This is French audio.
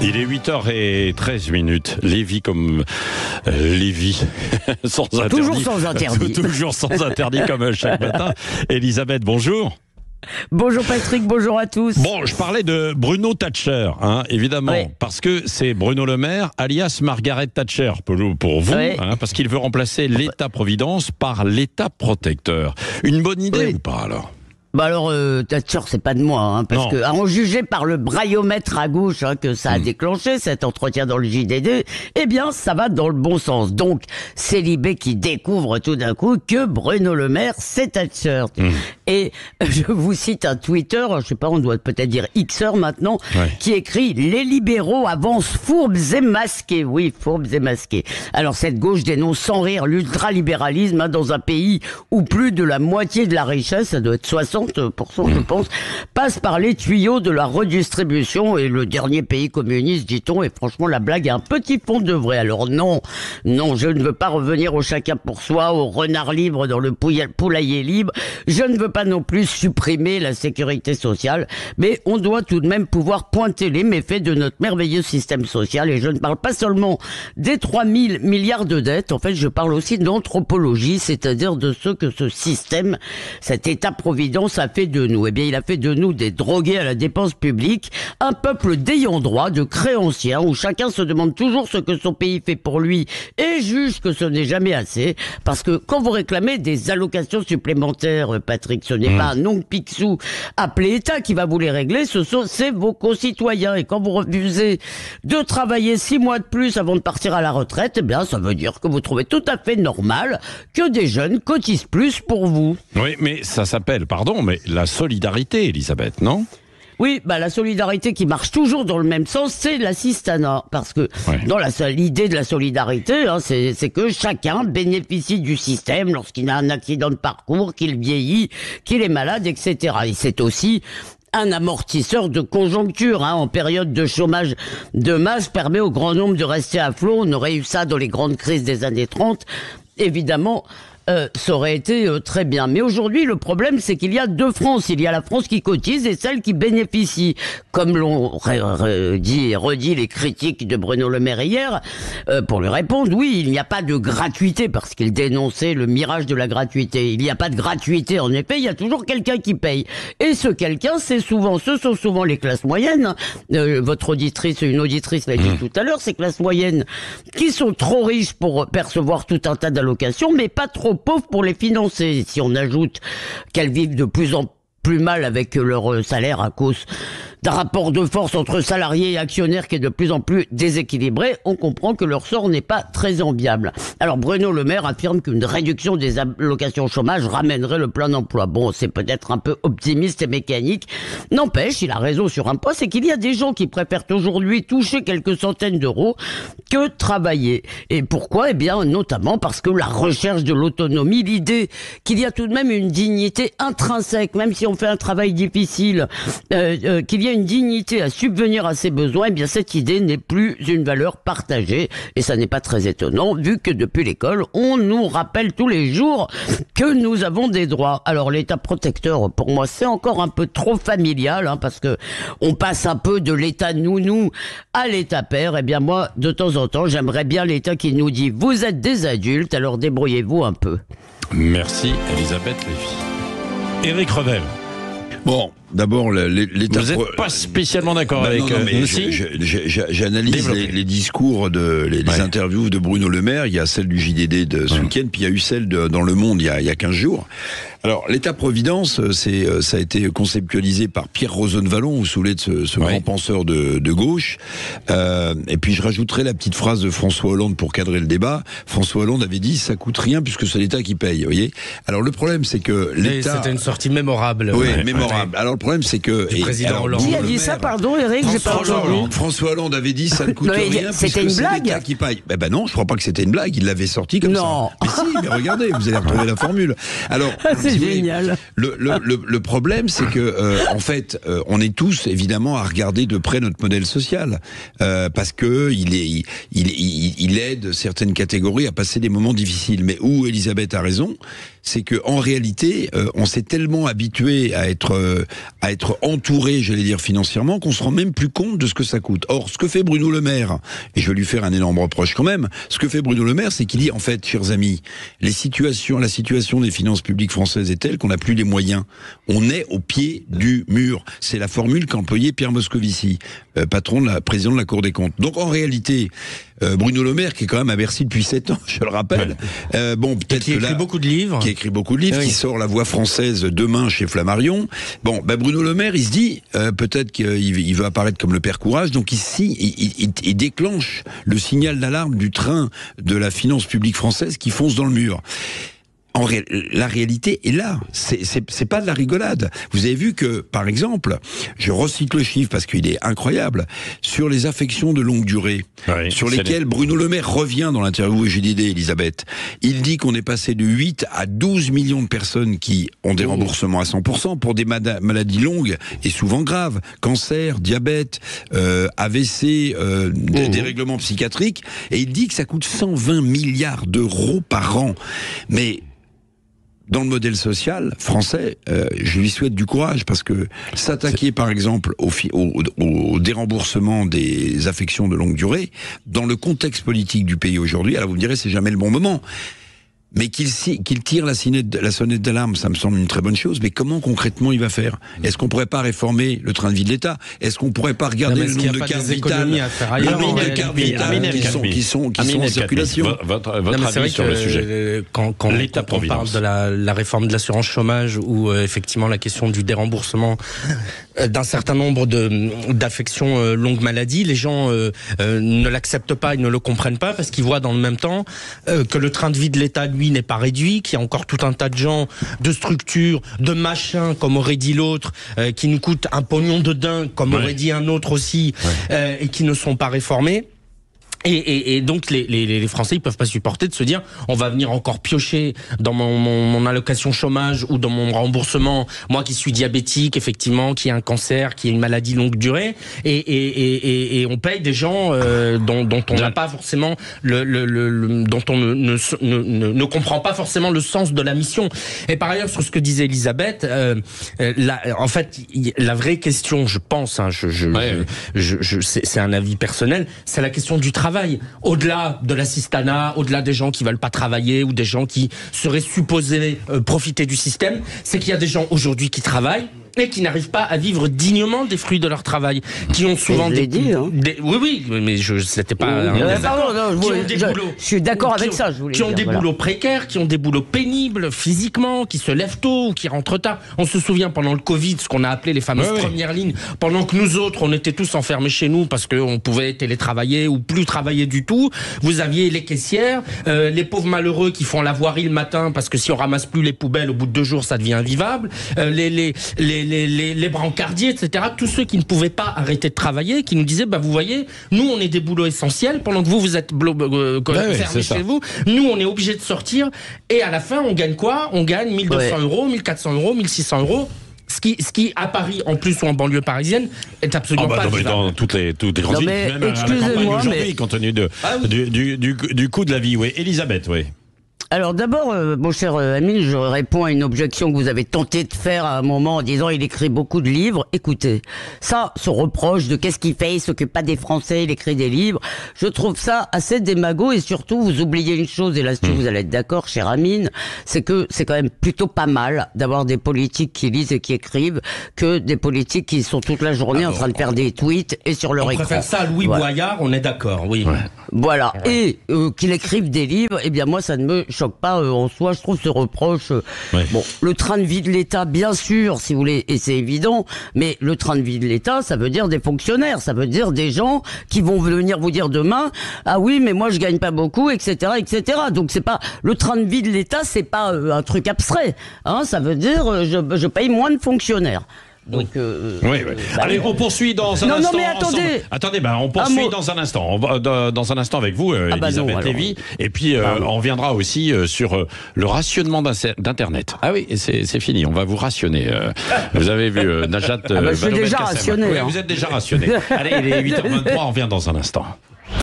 Il est 8h13. Lévi comme Lévi, sans interdit. Toujours sans interdit. Toujours sans interdit comme chaque matin. Elisabeth, bonjour. Bonjour Patrick, bonjour à tous. Bon, je parlais de Bruno Thatcher, évidemment, oui. Parce que c'est Bruno Le Maire, alias Margaret Thatcher, pour vous, oui. Parce qu'il veut remplacer l'État-providence par l'État protecteur. Une bonne idée ou pas alors ? Bah alors, Thatcher, c'est pas de moi, parce que, à en juger par le braillomètre à gauche que ça a déclenché, cet entretien dans le JDD, eh bien, ça va dans le bon sens. Donc, c'est Libé qui découvre tout d'un coup que Bruno Le Maire, c'est Thatcher. Et je vous cite un Twitter, je sais pas, on doit peut-être dire Xer maintenant, qui écrit « Les libéraux avancent fourbes et masqués ». Oui, fourbes et masqués. Alors, cette gauche dénonce sans rire l'ultralibéralisme dans un pays où plus de la moitié de la richesse, ça doit être 60%, je pense, passe par les tuyaux de la redistribution, et le dernier pays communiste, dit-on, et franchement la blague a un petit fond de vrai. Alors non, je ne veux pas revenir au chacun pour soi, au renard libre dans le poulailler libre, je ne veux pas non plus supprimer la sécurité sociale, mais on doit tout de même pouvoir pointer les méfaits de notre merveilleux système social, et je ne parle pas seulement des 3 000 milliards de dettes, en fait je parle aussi d'anthropologie, c'est-à-dire de ce que ce système, cet État-providence a fait de nous. Eh bien, il a fait de nous des drogués à la dépense publique, un peuple d'ayant droit, de créanciers, où chacun se demande toujours ce que son pays fait pour lui et juge que ce n'est jamais assez. Parce que quand vous réclamez des allocations supplémentaires, Patrick, ce n'est pas un oncle Picsou appelé État qui va vous les régler, c'est vos concitoyens. Et quand vous refusez de travailler 6 mois de plus avant de partir à la retraite, eh bien, ça veut dire que vous trouvez tout à fait normal que des jeunes cotisent plus pour vous. Oui, mais ça s'appelle, mais la solidarité, Elisabeth, non ? Oui, la solidarité qui marche toujours dans le même sens, c'est l'assistanat. Parce que dans l'idée de la solidarité, c'est que chacun bénéficie du système lorsqu'il a un accident de parcours, qu'il vieillit, qu'il est malade, etc. Et c'est aussi un amortisseur de conjoncture, en période de chômage de masse, permet au grand nombre de rester à flot. On aurait eu ça dans les grandes crises des années 30. Évidemment, ça aurait été très bien. Mais aujourd'hui, le problème, c'est qu'il y a deux France. Il y a la France qui cotise et celle qui bénéficie. Comme l'ont redit les critiques de Bruno Le Maire hier, pour lui répondre, oui, il n'y a pas de gratuité, parce qu'il dénonçait le mirage de la gratuité. Il n'y a pas de gratuité, en effet, il y a toujours quelqu'un qui paye. Et ce quelqu'un, ce sont souvent les classes moyennes. Votre auditrice, une auditrice l'a dit tout à l'heure, ces classes moyennes qui sont trop riches pour percevoir tout un tas d'allocations, mais pas trop pauvres pour les financer. Si on ajoute qu'elles vivent de plus en plus mal avec leur salaire à cause d'un rapport de force entre salariés et actionnaires qui est de plus en plus déséquilibré, on comprend que leur sort n'est pas très enviable. Alors Bruno Le Maire affirme qu'une réduction des allocations au chômage ramènerait le plein emploi. Bon, c'est peut-être un peu optimiste et mécanique. N'empêche, il a raison sur un point, c'est qu'il y a des gens qui préfèrent aujourd'hui toucher quelques centaines d'euros que travailler. Et pourquoi ? Eh bien, notamment parce que la recherche de l'autonomie, l'idée qu'il y a tout de même une dignité intrinsèque, même si on fait un travail difficile, qu'il y a une dignité à subvenir à ses besoins, eh bien cette idée n'est plus une valeur partagée. Et ça n'est pas très étonnant, vu que depuis l'école, on nous rappelle tous les jours que nous avons des droits. Alors l'État protecteur, pour moi, c'est encore un peu trop familial, parce que on passe un peu de l'État nounou à l'État père. Eh bien moi, de temps en temps, j'aimerais bien l'État qui nous dit « Vous êtes des adultes, alors débrouillez-vous un peu ». Merci Elisabeth Lévy. Éric Revel. Bon, d'abord, l'État... Vous n'êtes pas spécialement d'accord avec nous, si ? J'analyse les discours, les interviews de Bruno Le Maire. Il y a celle du JDD de ce week-end, puis il y a eu celle dans Le Monde il y a 15 jours. Alors, l'État-providence, ça a été conceptualisé par Pierre Rosanvallon, vous vous souvenez de ce grand penseur de gauche. Et puis, je rajouterai la petite phrase de François Hollande pour cadrer le débat. François Hollande avait dit, ça coûte rien puisque c'est l'État qui paye, vous voyez. Alors, le problème, c'est que l'État... C'était une sortie mémorable. Oui, mémorable. Alors, le problème, c'est que... Du président Hollande. Qui a dit ça, pardon, Eric? J'ai pas entendu. François Hollande avait dit, ça ne coûte rien c'était puisque une c'est l'État blague. qui paye. Ben non, je crois pas que c'était une blague. Il l'avait sorti comme ça. Mais si, mais regardez, vous allez retrouver la formule. Alors, c'est génial. Le problème, c'est que en fait, on est tous évidemment à regarder de près notre modèle social parce que il aide certaines catégories à passer des moments difficiles. Mais où Elisabeth a raison, c'est que en réalité, on s'est tellement habitué à être entouré, j'allais dire financièrement, qu'on se rend même plus compte de ce que ça coûte. Or, ce que fait Bruno Le Maire, et je vais lui faire un énorme reproche quand même, ce que fait Bruno Le Maire, c'est qu'il dit, en fait, chers amis, la situation des finances publiques françaises est telle qu'on n'a plus les moyens. On est au pied du mur. C'est la formule qu'a employée Pierre Moscovici, président de la Cour des comptes. Donc, en réalité, Bruno Le Maire, qui est quand même à Bercy depuis 7 ans, je le rappelle. Peut-être qui écrit beaucoup de livres. Qui écrit beaucoup de livres, qui sort La Voix française demain chez Flammarion. Bruno Le Maire, il se dit, peut-être qu'il veut apparaître comme le père Courage, donc ici, il déclenche le signal d'alarme du train de la finance publique française qui fonce dans le mur. La réalité est là. C'est pas de la rigolade. Vous avez vu que, par exemple, je recite le chiffre parce qu'il est incroyable, sur les affections de longue durée, sur lesquelles Bruno Le Maire revient dans l'interview et j'ai d'idée, Elisabeth. Il dit qu'on est passé de 8 à 12 millions de personnes qui ont des remboursements à 100% pour des maladies longues et souvent graves. Cancer, diabète, AVC, des règlements psychiatriques. Et il dit que ça coûte 120 milliards d'euros par an. Mais dans le modèle social français, je lui souhaite du courage parce que s'attaquer par exemple au déremboursement des affections de longue durée, dans le contexte politique du pays aujourd'hui, alors vous me direz c'est jamais le bon moment. Mais qu'il tire la sonnette d'alarme, ça me semble une très bonne chose. Mais comment concrètement il va faire? Est-ce qu'on pourrait pas réformer le train de vie de l'État? Est-ce qu'on pourrait pas regarder le nombre de cartes vitales qui sont en circulation? Votre avis sur le sujet? Quand on parle de la réforme de l'assurance chômage ou effectivement la question du déremboursement d'un certain nombre d'affections longue maladie, les gens ne l'acceptent pas, ils ne le comprennent pas parce qu'ils voient dans le même temps que le train de vie de l'État lui n'est pas réduit, qu'il y a encore tout un tas de gens, de structures, de machins, comme aurait dit l'autre, qui nous coûtent un pognon de dingue, comme aurait dit un autre aussi, et qui ne sont pas réformés. Et donc les Français ils peuvent pas supporter de se dire on va venir encore piocher dans mon allocation chômage ou dans mon remboursement, moi qui suis diabétique effectivement, qui a un cancer, qui a une maladie longue durée et on paye des gens dont on n'a pas forcément dont on ne comprend pas forcément le sens de la mission. Et par ailleurs sur ce que disait Elisabeth, en fait la vraie question je pense c'est un avis personnel, c'est la question du travail. Au-delà de l'assistanat, au-delà des gens qui veulent pas travailler ou des gens qui seraient supposés profiter du système, c'est qu'il y a des gens aujourd'hui qui travaillent et qui n'arrivent pas à vivre dignement des fruits de leur travail, qui ont souvent oui, mais c'était pas. Je suis d'accord avec ça. Qui ont des boulots précaires, qui ont des boulots pénibles physiquement, qui se lèvent tôt ou qui rentrent tard. On se souvient pendant le Covid, ce qu'on a appelé les fameuses premières lignes, pendant que nous autres, on était tous enfermés chez nous parce qu'on pouvait télétravailler ou plus travailler du tout. Vous aviez les caissières, les pauvres malheureux qui font la voirie le matin parce que si on ramasse plus les poubelles, au bout de 2 jours, ça devient invivable. Les brancardiers, etc. Tous ceux qui ne pouvaient pas arrêter de travailler, qui nous disaient, vous voyez, nous on est des boulots essentiels, pendant que vous êtes fermés chez vous, nous on est obligés de sortir, et à la fin on gagne quoi? On gagne 1200 euros, 1400 euros, 1600 euros. Ce qui, à Paris, en plus, ou en banlieue parisienne, est absolument pas vivable. Dans toutes les grandes villes, même à la campagne aujourd'hui, compte tenu du coût de la vie. Oui, Elisabeth, oui. Alors d'abord, mon cher Amine, je réponds à une objection que vous avez tenté de faire à un moment en disant il écrit beaucoup de livres. Écoutez, ça, ce reproche de qu'est-ce qu'il fait, il s'occupe pas des Français, il écrit des livres, je trouve ça assez démago et surtout vous oubliez une chose, et là-dessus vous allez être d'accord, cher Amine, c'est que c'est quand même plutôt pas mal d'avoir des politiques qui lisent et qui écrivent que des politiques qui sont toute la journée en train de faire des tweets et sur leur écran. On préfère ça à Louis Boyard, on est d'accord, oui. Ouais. Voilà, et qu'il écrive des livres, eh bien moi ça ne me choque pas en soi, je trouve ce reproche. Bon, le train de vie de l'État, bien sûr, si vous voulez, et c'est évident, mais le train de vie de l'État, ça veut dire des fonctionnaires, ça veut dire des gens qui vont venir vous dire demain, ah oui, mais moi je gagne pas beaucoup, etc., etc. Donc c'est pas le train de vie de l'État, c'est pas un truc abstrait, hein, ça veut dire je paye moins de fonctionnaires. Donc, oui. Allez, on poursuit dans un instant. Non, mais attendez. Attendez, on poursuit dans un instant. On va dans un instant avec vous, Elisabeth Lévy. Et puis, on reviendra aussi sur le rationnement d'Internet. Ah oui, c'est fini. On va vous rationner. Vous avez vu Najat. Je suis déjà rationné. Oui, vous êtes déjà rationné. Allez, il est 8h23. On revient dans un instant.